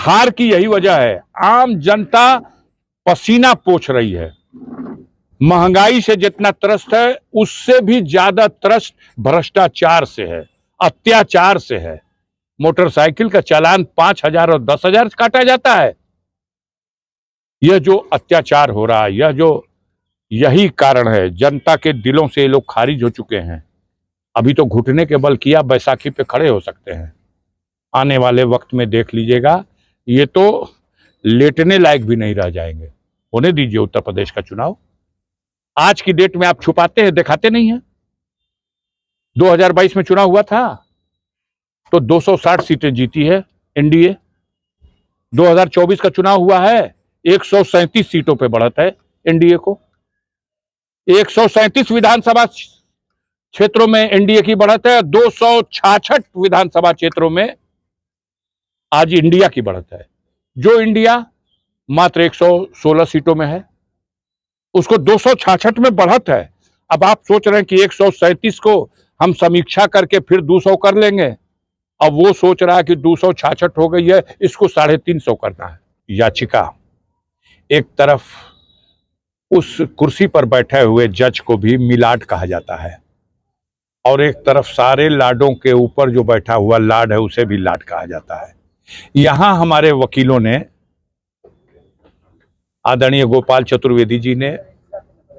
हार की यही वजह है। आम जनता पसीना पोंछ रही है। महंगाई से जितना त्रस्त है उससे भी ज्यादा त्रस्त भ्रष्टाचार से है, अत्याचार से है। मोटरसाइकिल का चालान 5,000 और 10,000 काटा जाता है। यह जो अत्याचार हो रहा है, यही कारण है। जनता के दिलों से ये लोग खारिज हो चुके हैं। अभी तो घुटने के बल किया बैसाखी पे खड़े हो सकते हैं। आने वाले वक्त में देख लीजिएगा, ये तो लेटने लायक भी नहीं रह जाएंगे। होने दीजिए उत्तर प्रदेश का चुनाव। आज की डेट में आप छुपाते हैं, दिखाते नहीं हैं। 2022 में चुनाव हुआ था तो 260 सीटें जीती है एनडीए। 2024 का चुनाव हुआ है, 137 सीटों पे बढ़त है एनडीए को। 137 विधानसभा क्षेत्रों में एनडीए की बढ़त है। 266 विधानसभा क्षेत्रों में आज इंडिया की बढ़त है। जो इंडिया मात्र 116 सीटों में है, उसको 266 में बढ़त है। अब आप सोच रहे हैं कि 137 को हम समीक्षा करके फिर 200 कर लेंगे। अब वो सोच रहा है कि 266 हो गई है, इसको 350 करना है। याचिका एक तरफ उस कुर्सी पर बैठे हुए जज को भी मिलाट कहा जाता है, और एक तरफ सारे लाडों के ऊपर जो बैठा हुआ लाड है उसे भी लाड कहा जाता है। यहां हमारे वकीलों ने, आदरणीय गोपाल चतुर्वेदी जी ने,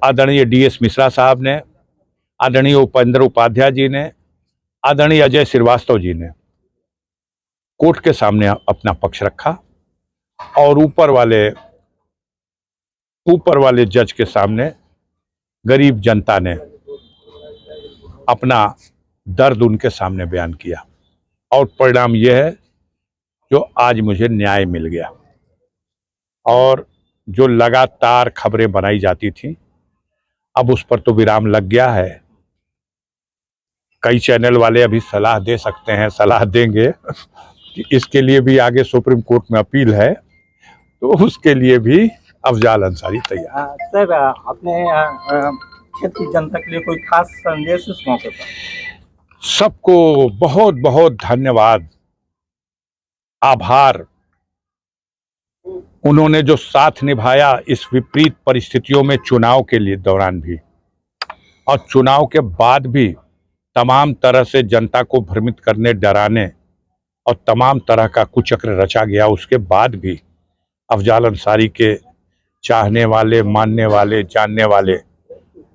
आदरणीय डीएस मिश्रा साहब ने, आदरणीय उपेंद्र उपाध्याय जी ने, आदरणीय अजय श्रीवास्तव जी ने कोर्ट के सामने अपना पक्ष रखा, और ऊपर वाले जज के सामने गरीब जनता ने अपना दर्द उनके सामने बयान किया। और परिणाम यह है जो आज मुझे न्याय मिल गया। और जो लगातार खबरें बनाई जाती थी, अब उस पर तो विराम लग गया है। कई चैनल वाले अभी सलाह दे सकते हैं, सलाह देंगे कि इसके लिए भी आगे सुप्रीम कोर्ट में अपील है, तो उसके लिए भी अफजाल अंसारी तैयार। सर, आपने क्षेत्र की जनता के लिए कोई खास संदेश इस मौके पर? सबको बहुत बहुत धन्यवाद, आभार। उन्होंने जो साथ निभाया इस विपरीत परिस्थितियों में, चुनाव के लिए दौरान भी और चुनाव के बाद भी, तमाम तरह से जनता को भ्रमित करने, डराने और तमाम तरह का कुचक्र रचा गया, उसके बाद भी अफजाल अंसारी के चाहने वाले, मानने वाले, जानने वाले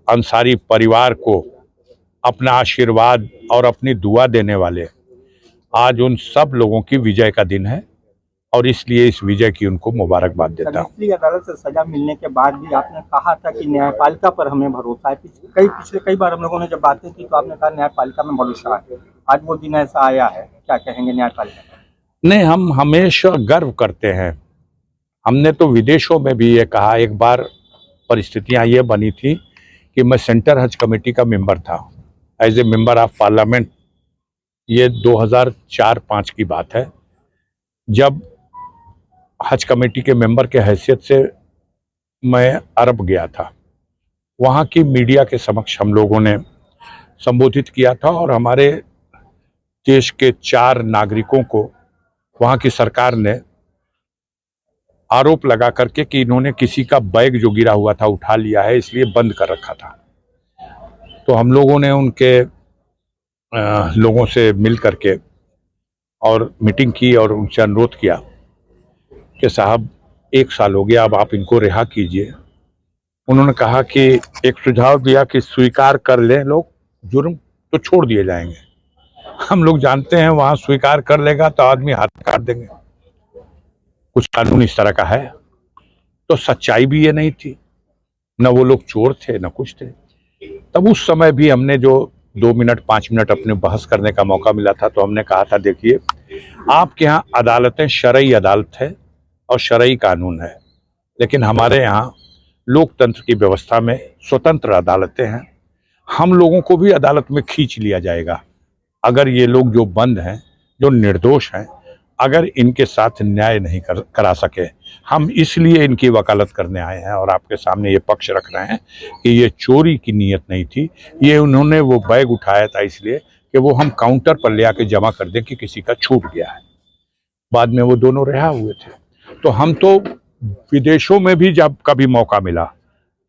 अंसारी परिवार को अपना आशीर्वाद और अपनी दुआ देने वाले, आज उन सब लोगों की विजय का दिन है, और इसलिए इस विजय की उनको मुबारकबाद देता हूँ। निचली अदालत से सजा मिलने के बाद भी आपने कहा था कि न्यायपालिका पर हमें भरोसा है। पिछले कई बार हम लोगों ने जब बातें की तो आपने कहा न्यायपालिका में भरोसा है। आज वो दिन ऐसा आया है, क्या कहेंगे न्यायपालिका पर? नहीं, हम हमेशा गर्व करते हैं। हमने तो विदेशों में भी ये कहा, एक बार परिस्थितियां ये बनी थी कि मैं सेंटर हज कमेटी का मेंबर था, as a member of parliament. ये 2004-5 की बात है, जब हज कमेटी के मेंबर के हैसियत से मैं अरब गया था। वहाँ की मीडिया के समक्ष हम लोगों ने संबोधित किया था, और हमारे देश के 4 नागरिकों को वहाँ की सरकार ने आरोप लगा करके कि इन्होंने किसी का बैग जो गिरा हुआ था उठा लिया है, इसलिए बंद कर रखा था। तो हम लोगों ने उनके लोगों से मिल करके और मीटिंग की और उनसे अनुरोध किया कि साहब 1 साल हो गया, अब आप इनको रिहा कीजिए। उन्होंने कहा कि एक सुझाव दिया कि स्वीकार कर लें लोग जुर्म तो छोड़ दिए जाएंगे। हम लोग जानते हैं वहाँ स्वीकार कर लेगा तो आदमी हाथ काट देंगे, कुछ कानून इस तरह का है। तो सच्चाई भी ये नहीं थी, न वो लोग चोर थे न कुछ थे। तब उस समय भी हमने जो 2 मिनट 5 मिनट अपने बहस करने का मौका मिला था, तो हमने कहा था देखिए, आपके यहाँ अदालतें शरई अदालत है और शरई कानून है, लेकिन हमारे यहाँ लोकतंत्र की व्यवस्था में स्वतंत्र अदालतें हैं। हम लोगों को भी अदालत में खींच लिया जाएगा अगर ये लोग जो बंद हैं, जो निर्दोष हैं, अगर इनके साथ न्याय नहीं करा सके। हम इसलिए इनकी वकालत करने आए हैं और आपके सामने ये पक्ष रख रहे हैं कि ये चोरी की नीयत नहीं थी, ये उन्होंने वो बैग उठाया था इसलिए कि वो हम काउंटर पर ले आके जमा कर दें कि किसी का छूट गया है। बाद में वो दोनों रिहा हुए थे। तो हम तो विदेशों में भी जब कभी मौका मिला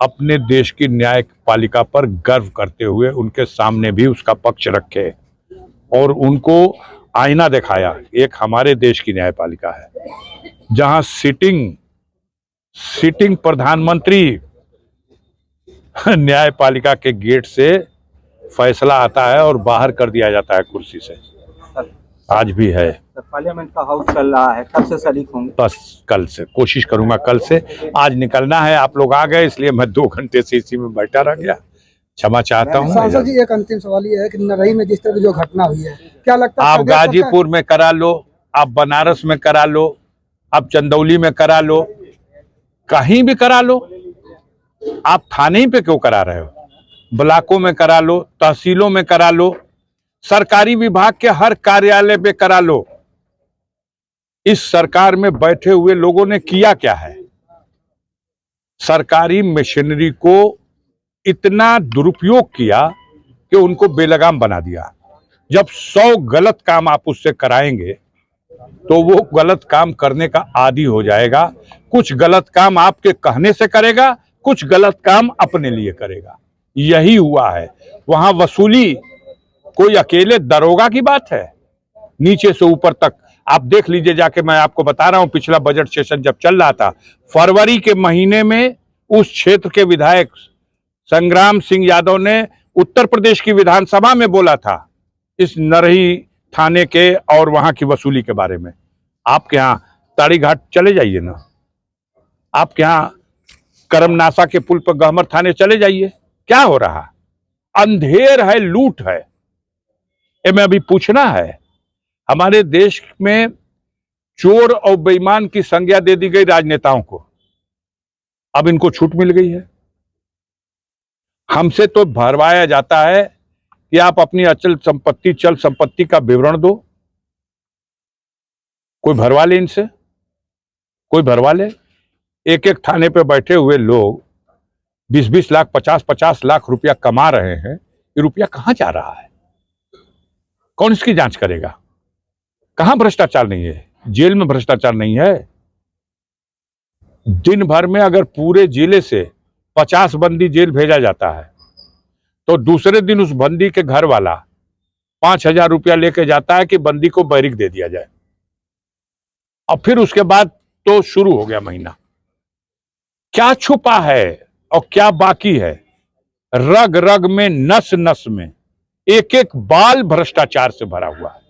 अपने देश की न्यायपालिका पर गर्व करते हुए उनके सामने भी उसका पक्ष रखे और उनको आईना दिखाया। एक हमारे देश की न्यायपालिका है जहां सिटिंग प्रधानमंत्री न्यायपालिका के गेट से फैसला आता है और बाहर कर दिया जाता है कुर्सी से। आज भी है। पार्लियामेंट का हाउस चल रहा है, कब से शरीक होंगे? बस कल से कोशिश करूंगा, कल से। आज निकलना है, आप लोग आ गए इसलिए मैं 2 घंटे से इसी में बैठा रह गया, क्षमा चाहता हूँ। सांसद जी, एक अंतिम सवाल ये है कि नरही में जिस तरह की जो घटना हुई है, क्या लगता है आप गाजीपुर में करा लो, आप बनारस में करा लो, आप चंदौली में करा लो, कहीं भी करा लो, आप थाने पे क्यों करा रहे हो? ब्लॉकों में करा लो, तहसीलों में करा लो, सरकारी विभाग के हर कार्यालय पे करा लो। इस सरकार में बैठे हुए लोगों ने किया क्या है? सरकारी मशीनरी को इतना दुरुपयोग किया कि उनको बेलगाम बना दिया। जब 100 गलत काम आप उससे कराएंगे तो वो गलत काम करने का आदी हो जाएगा। कुछ गलत काम आपके कहने से करेगा, कुछ गलत काम अपने लिए करेगा। यही हुआ है। वहां वसूली कोई अकेले दरोगा की बात है, नीचे से ऊपर तक आप देख लीजिए जाके। मैं आपको बता रहा हूं, पिछला बजट सेशन जब चल रहा था, फरवरी के महीने में उस क्षेत्र के विधायक संग्राम सिंह यादव ने उत्तर प्रदेश की विधानसभा में बोला था इस नरही थाने के और वहां की वसूली के बारे में। आपके यहां ताड़ी घाट चले जाइए ना, आपके यहां करमनासा के पुल पर गहमर थाने चले जाइए, क्या हो रहा? अंधेर है, लूट है। ये मैं अभी पूछना है। हमारे देश में चोर और बेईमान की संज्ञा दे दी गई राजनेताओं को, अब इनको छूट मिल गई है। हमसे तो भरवाया जाता है कि आप अपनी अचल संपत्ति, चल संपत्ति का विवरण दो। कोई भरवा ले इनसे, कोई भरवा ले। एक एक थाने पे बैठे हुए लोग 20-20 लाख, 50-50 लाख रुपया कमा रहे हैं। ये रुपया कहां जा रहा है? कौन इसकी जांच करेगा? कहां भ्रष्टाचार नहीं है? जेल में भ्रष्टाचार नहीं है? दिन भर में अगर पूरे जिले से 50 बंदी जेल भेजा जाता है तो दूसरे दिन उस बंदी के घर वाला 5,000 रुपया लेके जाता है कि बंदी को बैरिक दे दिया जाए, और फिर उसके बाद तो शुरू हो गया महीना। क्या छुपा है और क्या बाकी है? रग रग में, नस नस में एक एक बाल भ्रष्टाचार से भरा हुआ है।